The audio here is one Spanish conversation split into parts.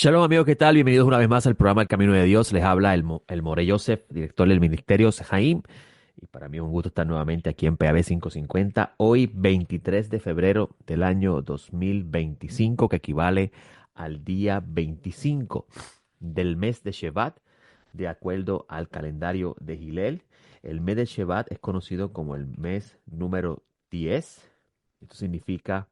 Shalom amigos, ¿qué tal? Bienvenidos una vez más al programa El Camino de Dios. Les habla el More Joseph, director del Ministerio Sejaim. Y para mí es un gusto estar nuevamente aquí en PAB 550. Hoy 23 de febrero del año 2025, que equivale al día 25 del mes de Shevat, de acuerdo al calendario de Hillel. El mes de Shevat es conocido como el mes número 10. Esto significa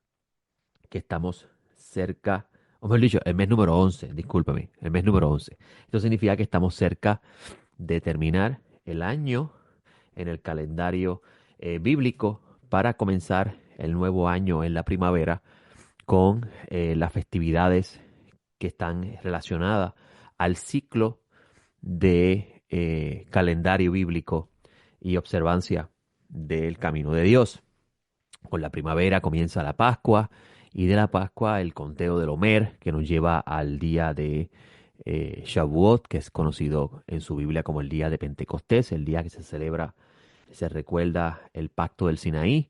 que estamos cerca, o mejor dicho, el mes número 11, discúlpame, el mes número 11. Esto significa que estamos cerca de terminar el año en el calendario bíblico para comenzar el nuevo año en la primavera con las festividades que están relacionadas al ciclo de calendario bíblico y observancia del camino de Dios. Con la primavera comienza la Pascua y de la Pascua el conteo del Omer, que nos lleva al día de Shavuot, que es conocido en su Biblia como el día de Pentecostés, el día que se celebra, se recuerda el pacto del Sinaí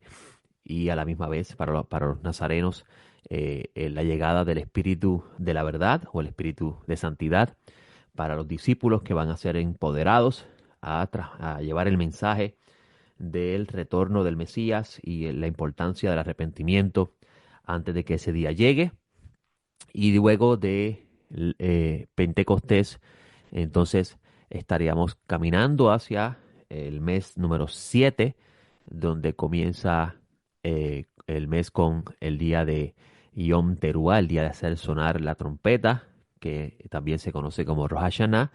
y a la misma vez para los nazarenos la llegada del Espíritu de la verdad o el Espíritu de santidad para los discípulos que van a ser empoderados a llevar el mensaje del retorno del Mesías y la importancia del arrepentimiento antes de que ese día llegue. Y luego de Pentecostés, entonces estaríamos caminando hacia el mes número 7, donde comienza el mes con el día de Yom Teruah, el día de hacer sonar la trompeta, que también se conoce como Rosh Hashanah,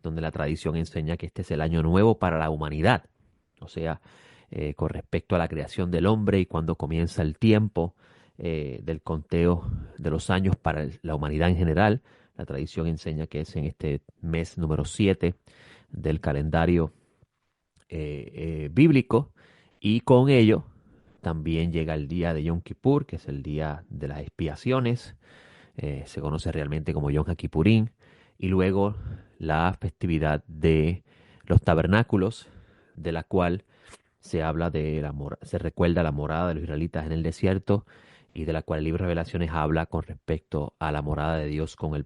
donde la tradición enseña que este es el año nuevo para la humanidad. O sea, con respecto a la creación del hombre y cuando comienza el tiempo del conteo de los años para la humanidad en general. La tradición enseña que es en este mes número 7 del calendario bíblico, y con ello también llega el día de Yom Kippur, que es el día de las expiaciones. Se conoce realmente como Yom HaKippurín, y luego la festividad de los tabernáculos, de la cual se habla de se recuerda la morada de los israelitas en el desierto, y de la cual el libro de Revelaciones habla con respecto a la morada de Dios con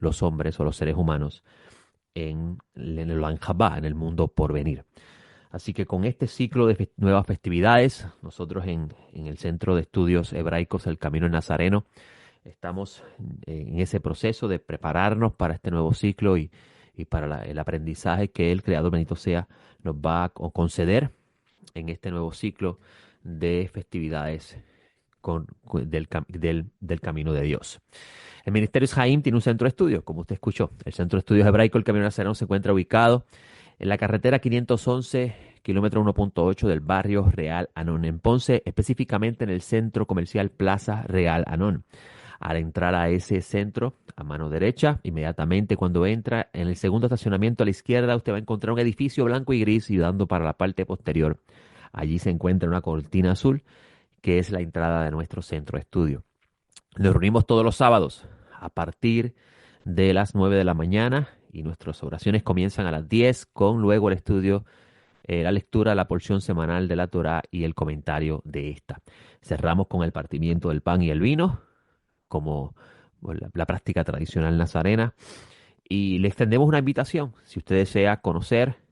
los hombres o los seres humanos en el Olam Jabá, en el mundo por venir. Así que con este ciclo de nuevas festividades, nosotros en el Centro de Estudios Hebraicos El Camino Nazareno estamos en ese proceso de prepararnos para este nuevo ciclo y para el aprendizaje que el Creador bendito sea nos va a conceder en este nuevo ciclo de festividades del camino de Dios. El Ministerio Jaim tiene un centro de estudios, como usted escuchó. El Centro de Estudios Hebraico El Camino Nazareno se encuentra ubicado en la carretera 511, kilómetro 1.8 del barrio Real Anón, en Ponce, específicamente en el centro comercial Plaza Real Anón. Al entrar a ese centro, a mano derecha, inmediatamente cuando entra en el segundo estacionamiento a la izquierda, usted va a encontrar un edificio blanco y gris y dando para la parte posterior. Allí se encuentra una cortina azul, que es la entrada de nuestro centro de estudio. Nos reunimos todos los sábados a partir de las 9 de la mañana, y nuestras oraciones comienzan a las 10 con luego el estudio, la lectura, la porción semanal de la Torá y el comentario de esta. Cerramos con el partimiento del pan y el vino, como bueno, la práctica tradicional nazarena, y le extendemos una invitación. Si usted desea conocer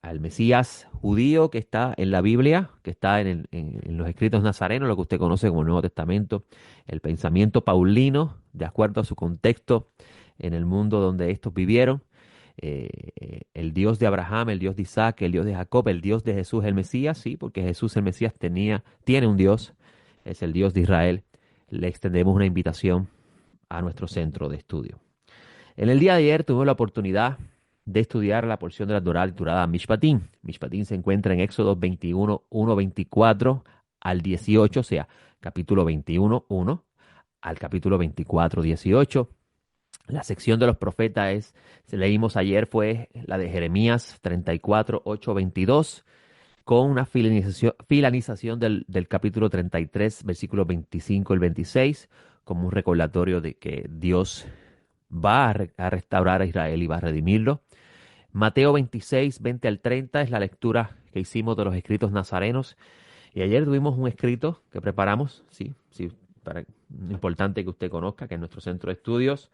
al Mesías judío que está en la Biblia, que está en los escritos nazarenos, lo que usted conoce como el Nuevo Testamento, el pensamiento paulino, de acuerdo a su contexto en el mundo donde estos vivieron, el Dios de Abraham, el Dios de Isaac, el Dios de Jacob, el Dios de Jesús el Mesías, sí, porque Jesús el Mesías tiene un Dios, es el Dios de Israel. Le extendemos una invitación a nuestro centro de estudio. En el día de ayer tuvimos la oportunidad de estudiar la porción de la Torá titulada Mishpatim. Mishpatim se encuentra en Éxodo 21, 1, 24 al 18, o sea, capítulo 21, 1 al capítulo 24, 18. La sección de los profetas leímos ayer, fue la de Jeremías 34, 8, 22, con una filanización del capítulo 33, versículos 25 al 26, como un recordatorio de que Dios va a restaurar a Israel y va a redimirlo. Mateo 26, 20 al 30 es la lectura que hicimos de los escritos nazarenos. Y ayer tuvimos un escrito que preparamos, sí, sí, importante que usted conozca que en nuestro centro de estudios,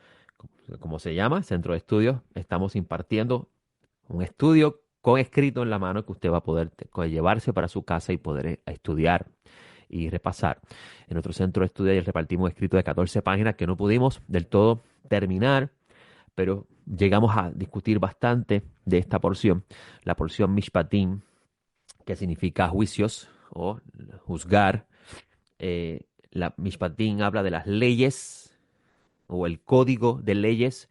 como se llama, centro de estudios, estamos impartiendo un estudio con escrito en la mano que usted va a poder llevarse para su casa y poder estudiar y repasar. En nuestro centro de estudios repartimos escrito de 14 páginas que no pudimos del todo terminar, pero llegamos a discutir bastante de esta porción, la porción Mishpatim, que significa juicios o juzgar. La Mishpatim habla de las leyes o el código de leyes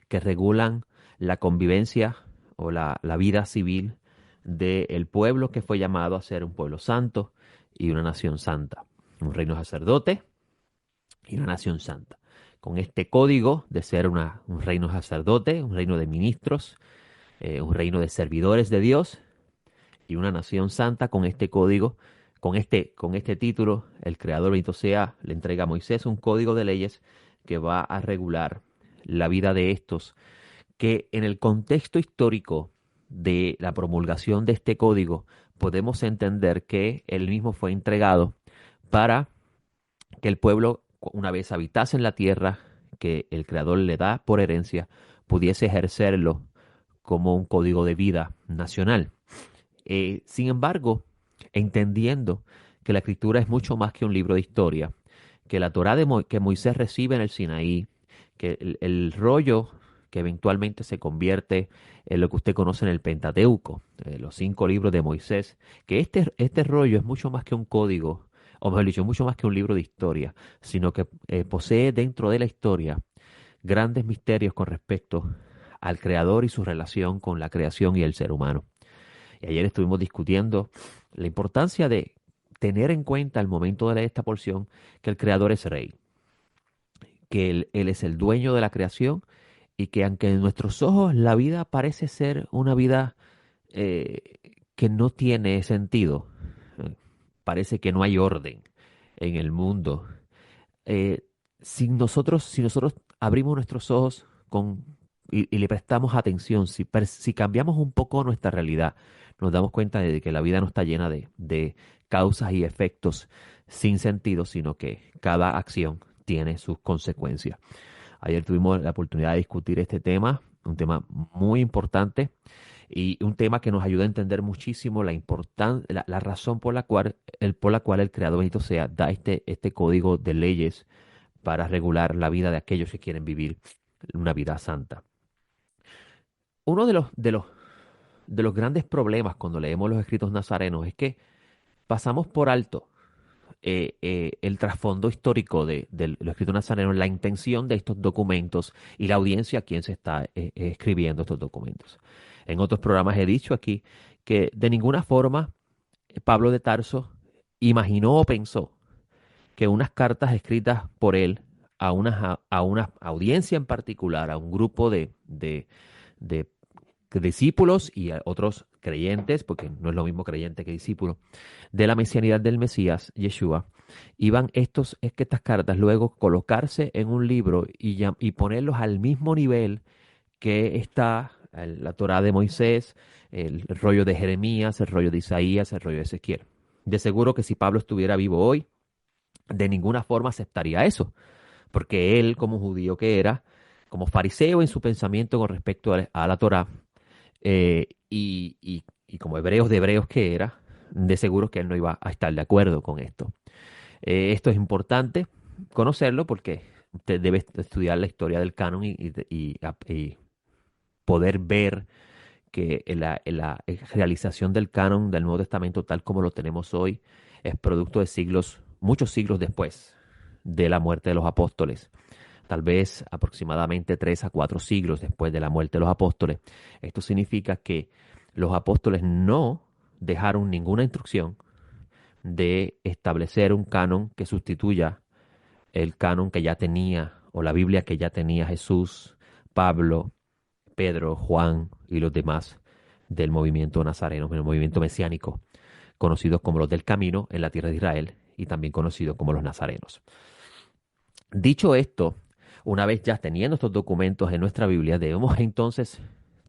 que regulan la convivencia o la vida civil del pueblo que fue llamado a ser un pueblo santo y una nación santa, un reino sacerdote y una nación santa. Con este código de ser un reino sacerdote, un reino de ministros, un reino de servidores de Dios y una nación santa, con este código, con este título, el Creador bendito sea, le entrega a Moisés un código de leyes que va a regular la vida de estos, que en el contexto histórico de la promulgación de este código podemos entender que él mismo fue entregado para que el pueblo, una vez habitase en la tierra que el Creador le da por herencia, pudiese ejercerlo como un código de vida nacional. Sin embargo, entendiendo que la Escritura es mucho más que un libro de historia, que la Torá que Moisés recibe en el Sinaí, que el rollo que eventualmente se convierte en lo que usted conoce en el Pentateuco, los 5 libros de Moisés, que este rollo es mucho más que un código, o mejor dicho, mucho más que un libro de historia, sino que posee dentro de la historia grandes misterios con respecto al Creador y su relación con la creación y el ser humano. Y ayer estuvimos discutiendo la importancia de tener en cuenta al momento de leer esta porción que el Creador es rey, que él es el dueño de la creación y que aunque en nuestros ojos la vida parece ser una vida eh, que no tiene sentido, eh, parece que no hay orden en el mundo, eh, si nosotros abrimos nuestros ojos y le prestamos atención, si cambiamos un poco nuestra realidad, nos damos cuenta de que la vida no está llena de causas y efectos sin sentido, sino que cada acción tiene sus consecuencias. Ayer tuvimos la oportunidad de discutir este tema, un tema muy importante y un tema que nos ayuda a entender muchísimo la razón por la cual el Creador bendito sea da este código de leyes para regular la vida de aquellos que quieren vivir una vida santa. Uno de los grandes problemas cuando leemos los escritos nazarenos es que pasamos por alto el trasfondo histórico de los escritos nazarenos, la intención de estos documentos y la audiencia a quien se está escribiendo estos documentos. En otros programas he dicho aquí que de ninguna forma Pablo de Tarso imaginó o pensó que unas cartas escritas por él a una audiencia en particular, a un grupo de discípulos y a otros creyentes, porque no es lo mismo creyente que discípulo, de la mesianidad del Mesías, Yeshua, iban estas cartas luego colocarse en un libro y ponerlos al mismo nivel que está la Torá de Moisés, el rollo de Jeremías, el rollo de Isaías, el rollo de Ezequiel. De seguro que si Pablo estuviera vivo hoy, de ninguna forma aceptaría eso, porque él, como judío que era, como fariseo en su pensamiento con respecto a la Torá, y como hebreos de hebreos que era, de seguro que él no iba a estar de acuerdo con esto. Esto es importante conocerlo porque usted debe estudiar la historia del canon y poder ver que la realización del canon del Nuevo Testamento tal como lo tenemos hoy es producto de siglos, muchos siglos después de la muerte de los apóstoles. Tal vez aproximadamente 3 a 4 siglos después de la muerte de los apóstoles. Esto significa que los apóstoles no dejaron ninguna instrucción de establecer un canon que sustituya el canon que ya tenía o la Biblia que ya tenía Jesús, Pablo, Pedro, Juan y los demás del movimiento nazareno, del movimiento mesiánico, conocidos como los del camino en la tierra de Israel y también conocidos como los nazarenos. Dicho esto, una vez ya teniendo estos documentos en nuestra Biblia, debemos entonces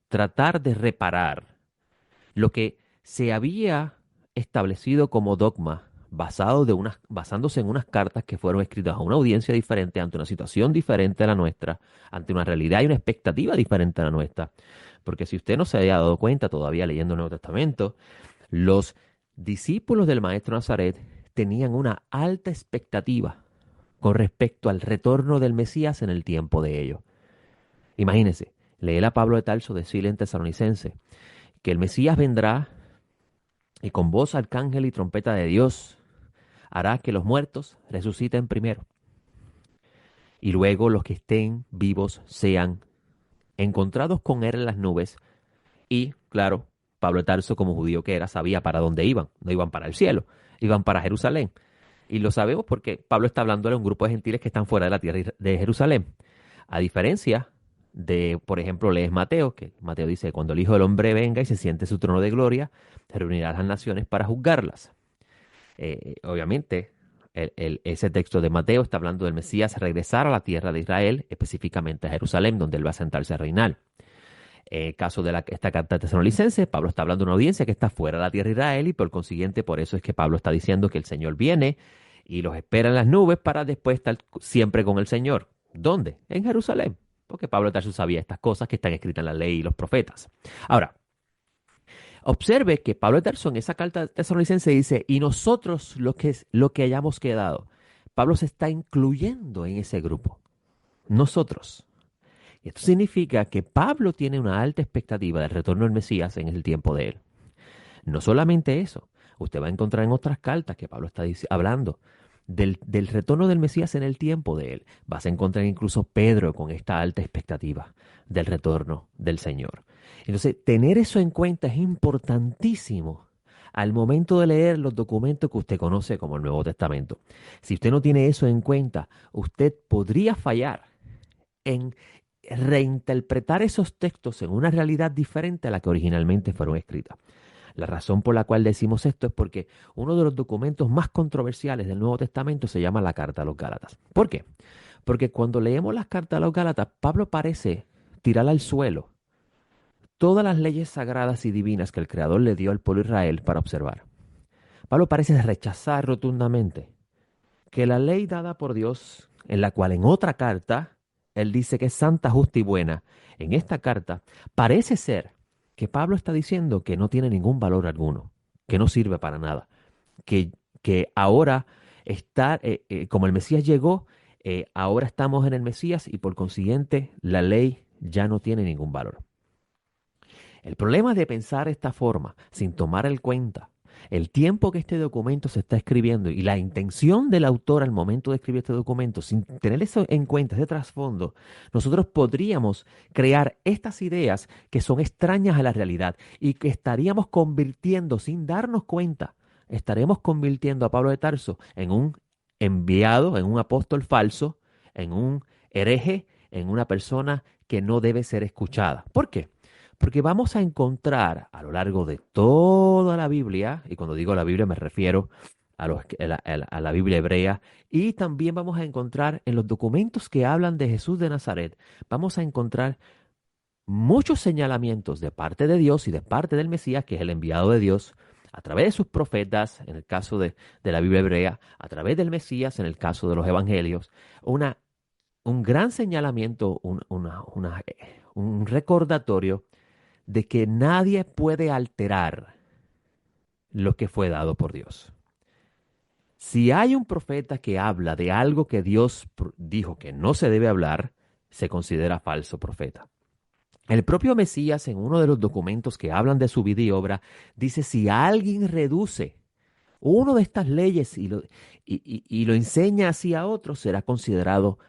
tratar de reparar lo que se había establecido como dogma basándose en unas cartas que fueron escritas a una audiencia diferente, ante una situación diferente a la nuestra, ante una realidad y una expectativa diferente a la nuestra. Porque si usted no se haya dado cuenta todavía leyendo el Nuevo Testamento, los discípulos del Maestro Nazaret tenían una alta expectativa con respecto al retorno del Mesías en el tiempo de ellos. Imagínense, leer a Pablo de Tarso decirle en Tesalonicense que el Mesías vendrá y con voz, arcángel y trompeta de Dios hará que los muertos resuciten primero y luego los que estén vivos sean encontrados con él en las nubes. Y, claro, Pablo de Tarso, como judío que era, sabía para dónde iban. No iban para el cielo, iban para Jerusalén. Y lo sabemos porque Pablo está hablando a un grupo de gentiles que están fuera de la tierra de Jerusalén. A diferencia de, por ejemplo, lees Mateo, que Mateo dice, cuando el Hijo del Hombre venga y se siente en su trono de gloria, reunirá a las naciones para juzgarlas. Obviamente, ese texto de Mateo está hablando del Mesías regresar a la tierra de Israel, específicamente a Jerusalén, donde él va a sentarse a reinar. Caso de esta carta de Tesalonicenses, Pablo está hablando de una audiencia que está fuera de la tierra de Israel y por consiguiente por eso es que Pablo está diciendo que el Señor viene y los espera en las nubes para después estar siempre con el Señor. ¿Dónde? En Jerusalén. Porque Pablo de Tarso sabía estas cosas que están escritas en la ley y los profetas. Ahora, observe que Pablo de Tarso en esa carta tesalonicense dice, y nosotros lo que hayamos quedado. Pablo se está incluyendo en ese grupo. Nosotros. Y esto significa que Pablo tiene una alta expectativa del retorno del Mesías en el tiempo de él. No solamente eso, usted va a encontrar en otras cartas que Pablo está hablando del retorno del Mesías en el tiempo de él. Vas a encontrar incluso Pedro con esta alta expectativa del retorno del Señor. Entonces, tener eso en cuenta es importantísimo al momento de leer los documentos que usted conoce como el Nuevo Testamento. Si usted no tiene eso en cuenta, usted podría fallar en reinterpretar esos textos en una realidad diferente a la que originalmente fueron escritas. La razón por la cual decimos esto es porque uno de los documentos más controversiales del Nuevo Testamento se llama la Carta a los Gálatas. ¿Por qué? Porque cuando leemos las cartas a los Gálatas, Pablo parece tirar al suelo todas las leyes sagradas y divinas que el Creador le dio al pueblo de Israel para observar. Pablo parece rechazar rotundamente que la ley dada por Dios, en la cual en otra carta él dice que es santa, justa y buena, en esta carta parece ser que Pablo está diciendo que no tiene ningún valor alguno, que no sirve para nada, que ahora está, como el Mesías llegó, ahora estamos en el Mesías y por consiguiente la ley ya no tiene ningún valor. El problema de pensar esta forma, sin tomar en cuenta el tiempo que este documento se está escribiendo y la intención del autor al momento de escribir este documento, sin tener eso en cuenta, ese trasfondo, nosotros podríamos crear estas ideas que son extrañas a la realidad y que estaríamos convirtiendo, sin darnos cuenta, estaremos convirtiendo a Pablo de Tarso en un enviado, en un apóstol falso, en un hereje, en una persona que no debe ser escuchada. ¿Por qué? Porque vamos a encontrar a lo largo de toda la Biblia, y cuando digo la Biblia me refiero a la Biblia hebrea, y también vamos a encontrar en los documentos que hablan de Jesús de Nazaret, vamos a encontrar muchos señalamientos de parte de Dios y de parte del Mesías, que es el enviado de Dios, a través de sus profetas, en el caso de la Biblia hebrea, a través del Mesías, en el caso de los evangelios, un gran señalamiento, un recordatorio de que nadie puede alterar lo que fue dado por Dios. Si hay un profeta que habla de algo que Dios dijo que no se debe hablar, se considera falso profeta. El propio Mesías, en uno de los documentos que hablan de su vida y obra, dice, si alguien reduce una de estas leyes y lo enseña así a otros, será considerado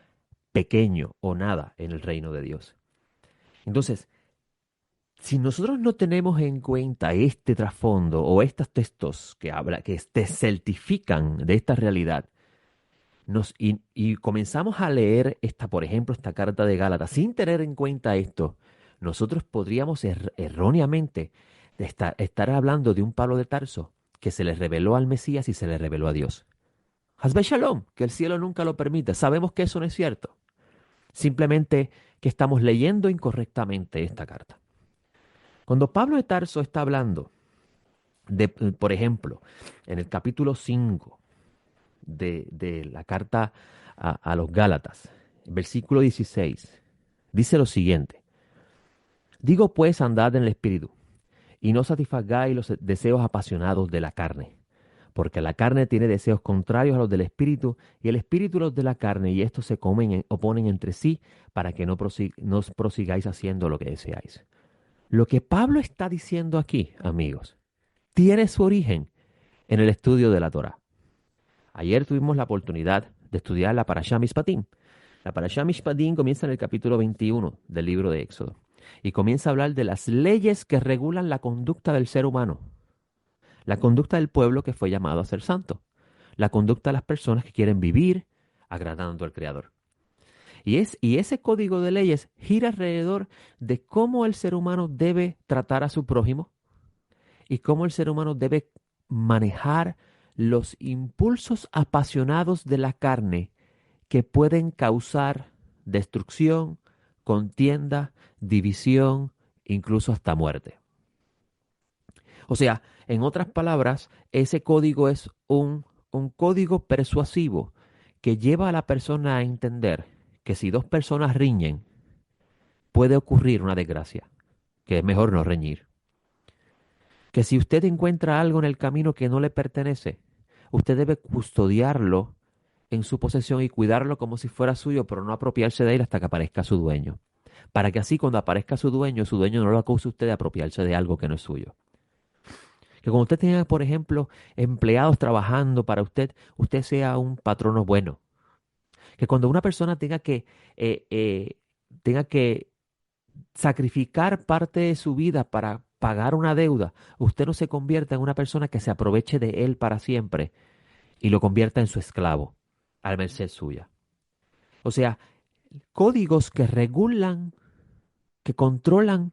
pequeño o nada en el reino de Dios. Entonces, si nosotros no tenemos en cuenta este trasfondo o estos textos que te certifican de esta realidad, y comenzamos a leer por ejemplo, esta carta de Gálatas sin tener en cuenta esto, nosotros podríamos erróneamente estar hablando de un Pablo de Tarso que se le reveló al Mesías y se le reveló a Dios. Hasbe Shalom, que el cielo nunca lo permita. Sabemos que eso no es cierto. Simplemente que estamos leyendo incorrectamente esta carta. Cuando Pablo de Tarso está hablando Por ejemplo, en el capítulo 5 de la carta a los Gálatas, versículo 16, dice lo siguiente: digo pues, andad en el Espíritu, y no satisfagáis los deseos apasionados de la carne, porque la carne tiene deseos contrarios a los del Espíritu, y el Espíritu los de la carne, y estos se oponen entre sí, para que no prosigáis haciendo lo que deseáis. Lo que Pablo está diciendo aquí, amigos, tiene su origen en el estudio de la Torá. Ayer tuvimos la oportunidad de estudiar la Parashá Mishpatim. La Parashá Mishpatim comienza en el capítulo 21 del libro de Éxodo y comienza a hablar de las leyes que regulan la conducta del ser humano, la conducta del pueblo que fue llamado a ser santo, la conducta de las personas que quieren vivir agradando al Creador. Y ese código de leyes gira alrededor de cómo el ser humano debe tratar a su prójimo y cómo el ser humano debe manejar los impulsos apasionados de la carne que pueden causar destrucción, contienda, división, incluso hasta muerte. O sea, en otras palabras, ese código es un código persuasivo que lleva a la persona a entender que si dos personas riñen, puede ocurrir una desgracia, que es mejor no reñir. Que si usted encuentra algo en el camino que no le pertenece, usted debe custodiarlo en su posesión y cuidarlo como si fuera suyo, pero no apropiarse de él hasta que aparezca su dueño. Para que así cuando aparezca su dueño no lo acuse usted de apropiarse de algo que no es suyo. Que cuando usted tenga, por ejemplo, empleados trabajando para usted, usted sea un patrono bueno. Que cuando una persona tenga que sacrificar parte de su vida para pagar una deuda, usted no se convierta en una persona que se aproveche de él para siempre y lo convierta en su esclavo, al merced suya. O sea, códigos que regulan, que controlan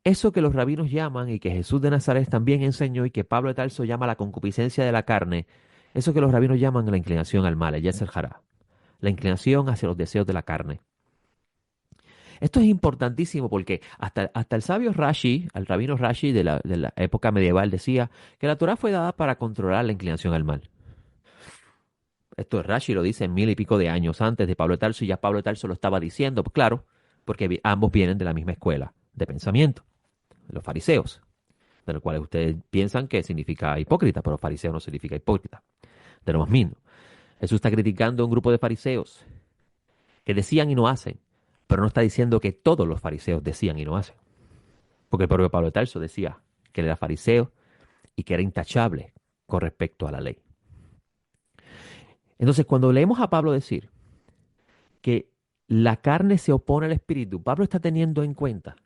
eso que los rabinos llaman y que Jesús de Nazaret también enseñó y que Pablo de Tarso llama la concupiscencia de la carne, eso que los rabinos llaman la inclinación al mal, el yetzer hará, la inclinación hacia los deseos de la carne. Esto es importantísimo porque hasta el sabio Rashi, el rabino Rashi de la época medieval, decía que la Torah fue dada para controlar la inclinación al mal. Esto Rashi lo dice en 1000 y pico de años antes de Pablo de Tarso y ya Pablo de Tarso lo estaba diciendo, pues claro, porque ambos vienen de la misma escuela de pensamiento, los fariseos, de los cuales ustedes piensan que significa hipócrita, pero fariseo no significa hipócrita, de lo más mismo. Jesús está criticando a un grupo de fariseos que decían y no hacen, pero no está diciendo que todos los fariseos decían y no hacen. Porque el propio Pablo de Tarso decía que él era fariseo y que era intachable con respecto a la ley. Entonces, cuando leemos a Pablo decir que la carne se opone al espíritu, Pablo está teniendo en cuenta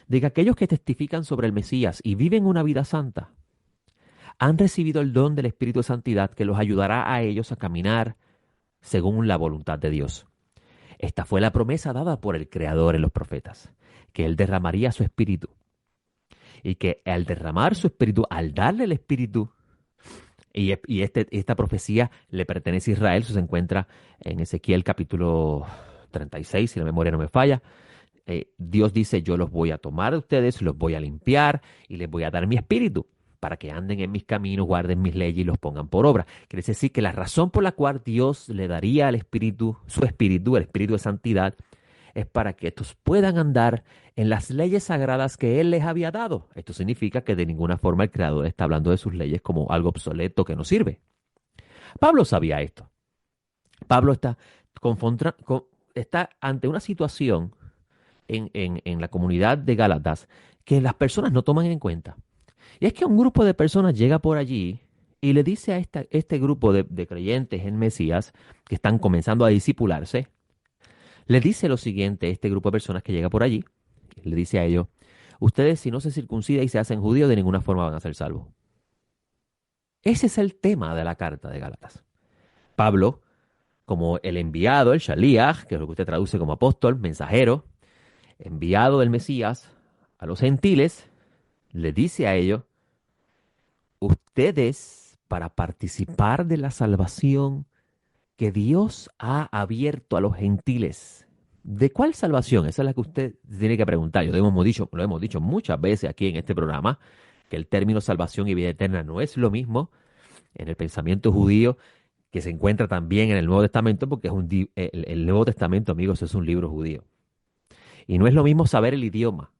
de que aquellos que testifican sobre el Mesías y viven una vida santa han recibido el don del Espíritu de Santidad que los ayudará a ellos a caminar según la voluntad de Dios. Esta fue la promesa dada por el Creador en los profetas, que Él derramaría su espíritu. Y que al derramar su espíritu, al darle el espíritu, esta profecía le pertenece a Israel, eso se encuentra en Ezequiel capítulo 36, si la memoria no me falla. Dios dice, yo los voy a tomar de ustedes, los voy a limpiar y les voy a dar mi espíritu para que anden en mis caminos, guarden mis leyes y los pongan por obra. Quiere decir que la razón por la cual Dios le daría al espíritu, su espíritu, el espíritu de santidad, es para que estos puedan andar en las leyes sagradas que Él les había dado. Esto significa que de ninguna forma el Creador está hablando de sus leyes como algo obsoleto que no sirve. Pablo sabía esto. Pablo está ante una situación en la comunidad de Gálatas que las personas no toman en cuenta. Y es que un grupo de personas llega por allí y le dice a este grupo de creyentes en Mesías que están comenzando a discipularse, le dice lo siguiente a este grupo de personas que llega por allí, le dice a ellos, ustedes si no se circuncidan y se hacen judíos de ninguna forma van a ser salvos. Ese es el tema de la carta de Gálatas. Pablo, como el enviado, el Shaliach, que es lo que usted traduce como apóstol, mensajero, enviado del Mesías a los gentiles, le dice a ellos, ustedes para participar de la salvación que Dios ha abierto a los gentiles. ¿De cuál salvación? Esa es la que usted tiene que preguntar. Lo hemos dicho muchas veces aquí en este programa, que el término salvación y vida eterna no es lo mismo en el pensamiento judío, que se encuentra también en el Nuevo Testamento, porque el Nuevo Testamento, amigos, es un libro judío. Y no es lo mismo saber el idioma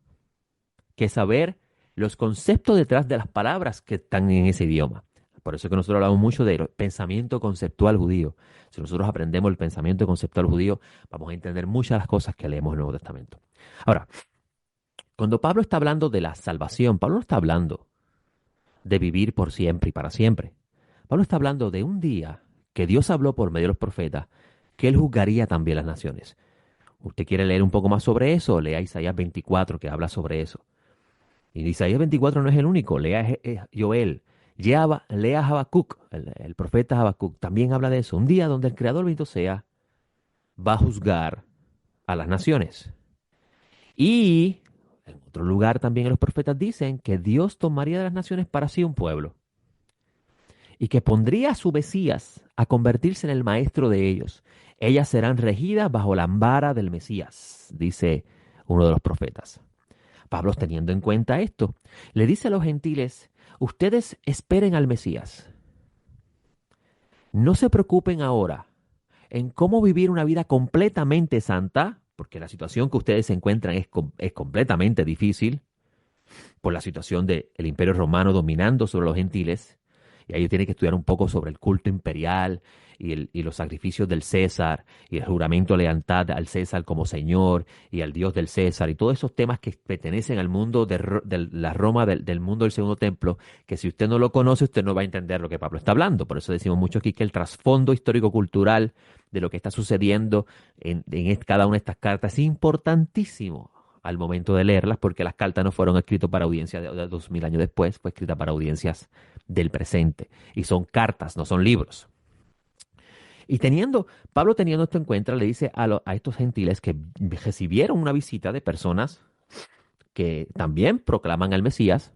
que saber los conceptos detrás de las palabras que están en ese idioma. Por eso es que nosotros hablamos mucho del pensamiento conceptual judío. Si nosotros aprendemos el pensamiento conceptual judío, vamos a entender muchas de las cosas que leemos en el Nuevo Testamento. Ahora, cuando Pablo está hablando de la salvación, Pablo no está hablando de vivir por siempre y para siempre. Pablo está hablando de un día que Dios habló por medio de los profetas, que él juzgaría también las naciones. ¿Usted quiere leer un poco más sobre eso? Lea Isaías 24, que habla sobre eso. Y Isaías 24 no es el único, lea Joel, lea Habacuc, el profeta Habacuc, también habla de eso. Un día donde el Creador bendito sea, va a juzgar a las naciones. Y en otro lugar también los profetas dicen que Dios tomaría de las naciones para sí un pueblo y que pondría a su Mesías a convertirse en el maestro de ellos. Ellas serán regidas bajo la vara del Mesías, dice uno de los profetas. Pablo, teniendo en cuenta esto, le dice a los gentiles, ustedes esperen al Mesías. No se preocupen ahora en cómo vivir una vida completamente santa, porque la situación que ustedes se encuentran es completamente difícil, por la situación del Imperio Romano dominando sobre los gentiles. Y ahí tiene que estudiar un poco sobre el culto imperial y los sacrificios del César y el juramento de lealtad al César como Señor y al Dios del César y todos esos temas que pertenecen al mundo de la Roma, del mundo del Segundo Templo, que si usted no lo conoce, usted no va a entender lo que Pablo está hablando. Por eso decimos mucho aquí que el trasfondo histórico-cultural de lo que está sucediendo en cada una de estas cartas es importantísimo al momento de leerlas, porque las cartas no fueron escritas para audiencias de 2000 años después, fue escrita para audiencias del presente. Y son cartas, no son libros. Y Pablo teniendo esto en cuenta, le dice a estos gentiles que recibieron una visita de personas que también proclaman al Mesías,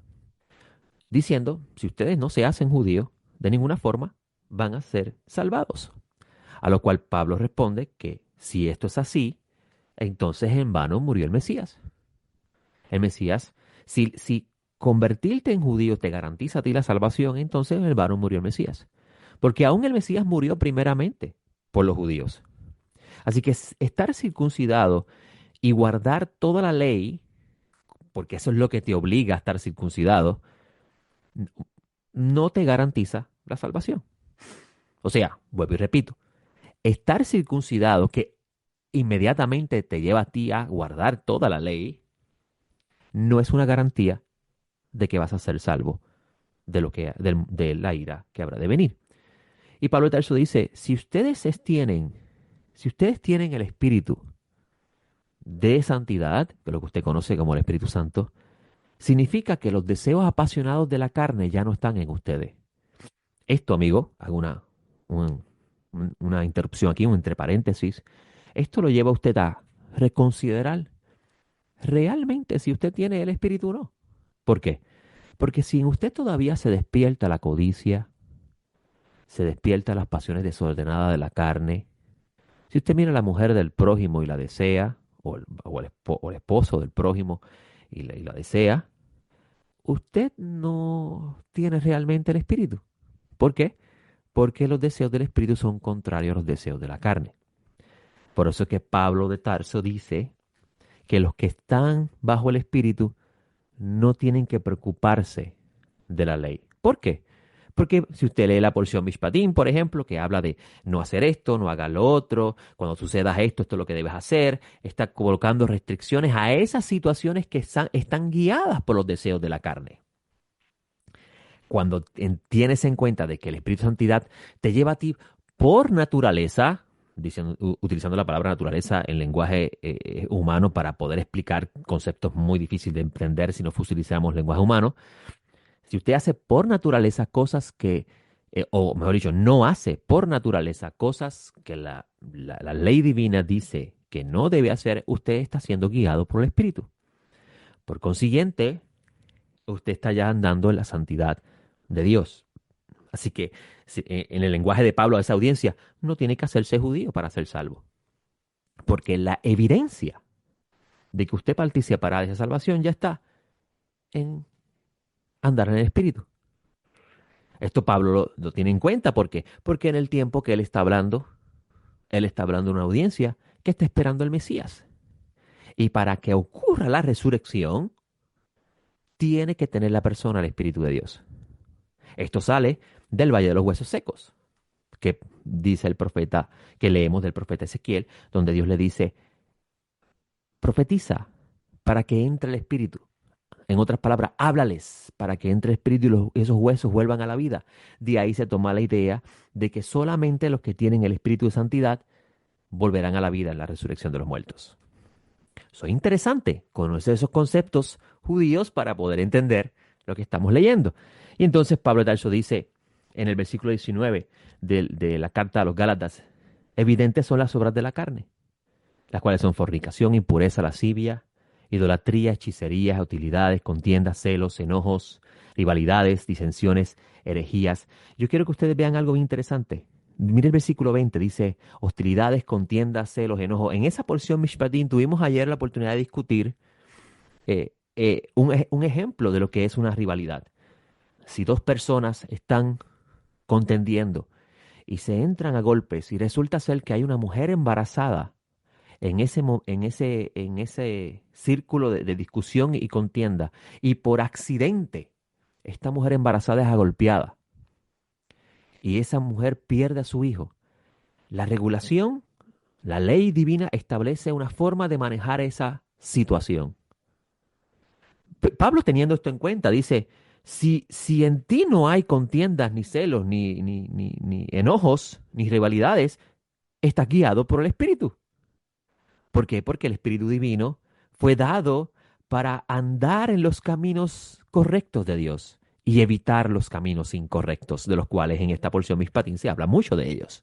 diciendo, si ustedes no se hacen judíos, de ninguna forma van a ser salvados. A lo cual Pablo responde que si esto es así, entonces en vano murió el Mesías. El Mesías, si convertirte en judío te garantiza a ti la salvación, entonces en vano murió el Mesías. Porque aún el Mesías murió primeramente por los judíos. Así que estar circuncidado y guardar toda la ley, porque eso es lo que te obliga a estar circuncidado, no te garantiza la salvación. O sea, vuelvo y repito, estar circuncidado que inmediatamente te lleva a ti a guardar toda la ley, no es una garantía de que vas a ser salvo de la ira que habrá de venir. Y Pablo de Tarso dice, si ustedes tienen el espíritu de santidad, que es lo que usted conoce como el Espíritu Santo, significa que los deseos apasionados de la carne ya no están en ustedes. Esto, amigo, hago una interrupción aquí, un entre paréntesis. Esto lo lleva a usted a reconsiderar realmente si usted tiene el espíritu o no. ¿Por qué? Porque si en usted todavía se despierta la codicia, se despierta las pasiones desordenadas de la carne, si usted mira a la mujer del prójimo y la desea, o el esposo del prójimo y la desea, usted no tiene realmente el espíritu. ¿Por qué? Porque los deseos del espíritu son contrarios a los deseos de la carne. Por eso es que Pablo de Tarso dice que los que están bajo el espíritu no tienen que preocuparse de la ley. ¿Por qué? Porque si usted lee la porción Mishpatim, por ejemplo, que habla de no hacer esto, no haga lo otro, cuando suceda esto, esto es lo que debes hacer, está colocando restricciones a esas situaciones que están guiadas por los deseos de la carne. Cuando tienes en cuenta de que el Espíritu de Santidad te lleva a ti por naturaleza, utilizando la palabra naturaleza en lenguaje humano para poder explicar conceptos muy difíciles de entender si no utilizamos lenguaje humano, si usted hace por naturaleza cosas o mejor dicho, no hace por naturaleza cosas que la ley divina dice que no debe hacer, usted está siendo guiado por el Espíritu. Por consiguiente, usted está ya andando en la santidad de Dios. Así que en el lenguaje de Pablo a esa audiencia, no tiene que hacerse judío para ser salvo. Porque la evidencia de que usted participará de esa salvación ya está andar en el Espíritu. Esto Pablo lo tiene en cuenta. ¿Por qué? Porque en el tiempo que él está hablando a una audiencia que está esperando al Mesías. Y para que ocurra la resurrección, tiene que tener la persona el Espíritu de Dios. Esto sale del Valle de los Huesos Secos, que dice el profeta, que leemos del profeta Ezequiel, donde Dios le dice, profetiza para que entre el Espíritu. En otras palabras, háblales para que entre el Espíritu y esos huesos vuelvan a la vida. De ahí se toma la idea de que solamente los que tienen el Espíritu de Santidad volverán a la vida en la resurrección de los muertos. Eso es interesante, conocer esos conceptos judíos para poder entender lo que estamos leyendo. Y entonces Pablo de Tarso dice en el versículo 19 de la carta a los Gálatas, evidentes son las obras de la carne, las cuales son fornicación, impureza, lascivia, idolatría, hechicerías, utilidades, contiendas, celos, enojos, rivalidades, disensiones, herejías. Yo quiero que ustedes vean algo bien interesante. Mire el versículo 20, dice hostilidades, contiendas, celos, enojos. En esa porción, Mishpatim, tuvimos ayer la oportunidad de discutir un ejemplo de lo que es una rivalidad. Si dos personas están contendiendo y se entran a golpes y resulta ser que hay una mujer embarazada en ese círculo de discusión y contienda, y por accidente esta mujer embarazada es agolpeada y esa mujer pierde a su hijo, la regulación, la ley divina establece una forma de manejar esa situación. Pablo, teniendo esto en cuenta, dice, si en ti no hay contiendas, ni celos, ni enojos, ni rivalidades, estás guiado por el Espíritu. ¿Por qué? Porque el Espíritu Divino fue dado para andar en los caminos correctos de Dios y evitar los caminos incorrectos, de los cuales en esta porción Mishpatim se habla mucho de ellos.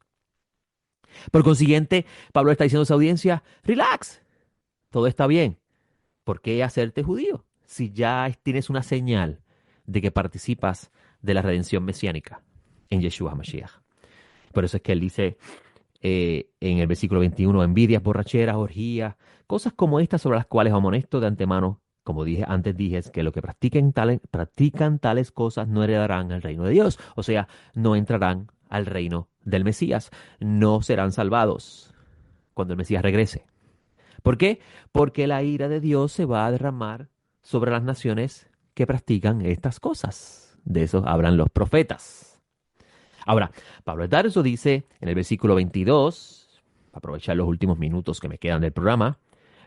Por consiguiente, Pablo está diciendo a su audiencia, relax, todo está bien. ¿Por qué hacerte judío si ya tienes una señal de que participas de la redención mesiánica en Yeshua Mashiach? Por eso es que él dice en el versículo 21, envidias, borracheras, orgías, cosas como estas sobre las cuales amonesto de antemano, como dije antes, dije es que los que practican tales cosas no heredarán el reino de Dios, o sea, no entrarán al reino del Mesías, no serán salvados cuando el Mesías regrese. ¿Por qué? Porque la ira de Dios se va a derramar sobre las naciones que practican estas cosas. De eso hablan los profetas. Ahora, Pablo de Tarso dice en el versículo 22, para aprovechar los últimos minutos que me quedan del programa,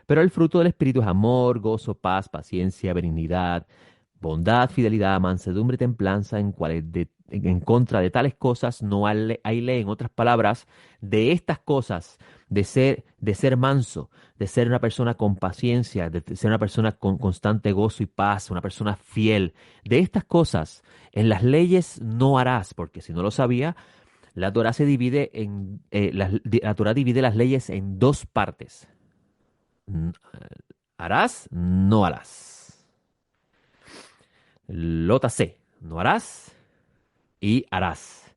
pero el fruto del Espíritu es amor, gozo, paz, paciencia, benignidad, bondad, fidelidad, mansedumbre, templanza, en contra de tales cosas no hay ley. En otras palabras, de estas cosas, de ser manso, de ser una persona con paciencia, de ser una persona con constante gozo y paz, una persona fiel, de estas cosas, en las leyes no harás, porque si no lo sabía, la Torah se divide la Torah divide las leyes en dos partes. N- Harás, no harás. Lota C, no harás y harás.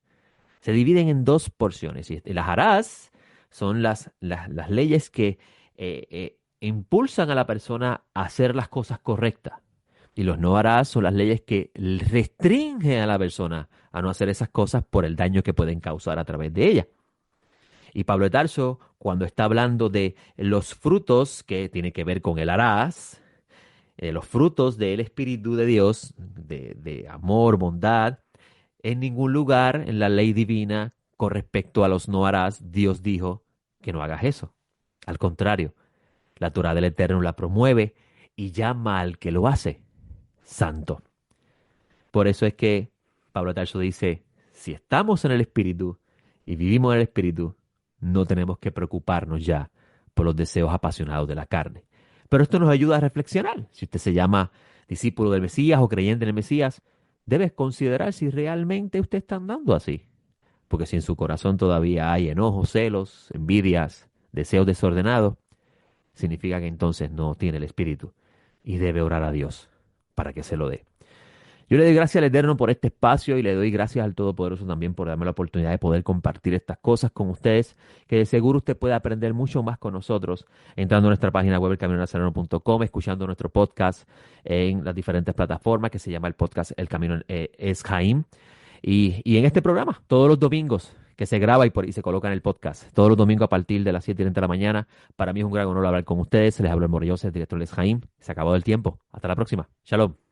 Se dividen en dos porciones. Y las harás son las leyes que impulsan a la persona a hacer las cosas correctas. Y los no harás son las leyes que restringen a la persona a no hacer esas cosas por el daño que pueden causar a través de ella. Y Pablo de Tarso, cuando está hablando de los frutos que tiene que ver con el harás, los frutos del Espíritu de Dios, de amor, bondad, en ningún lugar en la ley divina con respecto a los no harás, Dios dijo que no hagas eso. Al contrario, la Torah del Eterno la promueve y llama al que lo hace santo. Por eso es que Pablo Tarso dice, si estamos en el Espíritu y vivimos en el Espíritu, no tenemos que preocuparnos ya por los deseos apasionados de la carne. Pero esto nos ayuda a reflexionar. Si usted se llama discípulo del Mesías o creyente en el Mesías, debe considerar si realmente usted está andando así. Porque si en su corazón todavía hay enojos, celos, envidias, deseos desordenados, significa que entonces no tiene el Espíritu y debe orar a Dios para que se lo dé. Yo le doy gracias al Eterno por este espacio y le doy gracias al Todopoderoso también por darme la oportunidad de poder compartir estas cosas con ustedes, que de seguro usted puede aprender mucho más con nosotros entrando a nuestra página web elcaminonazareno.com, escuchando nuestro podcast en las diferentes plataformas que se llama el podcast El Camino es Jaim. Y en este programa, todos los domingos, que se graba y se coloca en el podcast, todos los domingos a partir de las 7:30 de la mañana. Para mí es un gran honor hablar con ustedes. Les hablo el Morelloso, el director Les Jaim. Se acabó el tiempo. Hasta la próxima. Shalom.